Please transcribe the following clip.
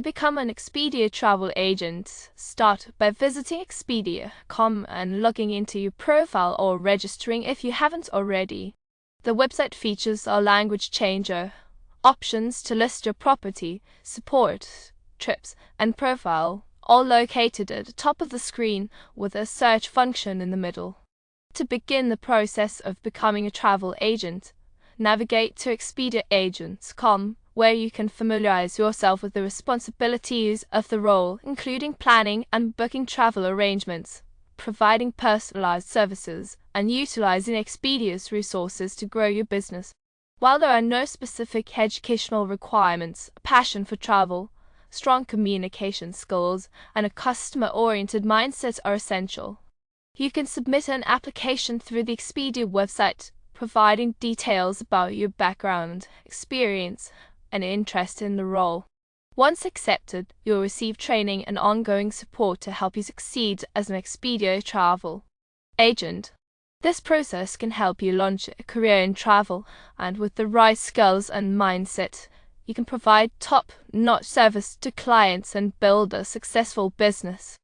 To become an Expedia travel agent, start by visiting Expedia.com and logging into your profile or registering if you haven't already. The website features a language changer, options to list your property, support, trips, and profile, all located at the top of the screen with a search function in the middle. To begin the process of becoming a travel agent, navigate to Expedia.com, where you can familiarize yourself with the responsibilities of the role, including planning and booking travel arrangements, providing personalized services, and utilizing Expedia's resources to grow your business. While there are no specific educational requirements, a passion for travel, strong communication skills, and a customer-oriented mindset are essential. You can submit an application through the Expedia website, providing details about your background, experience, and interest in the role. Once accepted, you'll receive training and ongoing support to help you succeed as an Expedia travel agent. This process can help you launch a career in travel, and with the right skills and mindset, you can provide top-notch service to clients and build a successful business.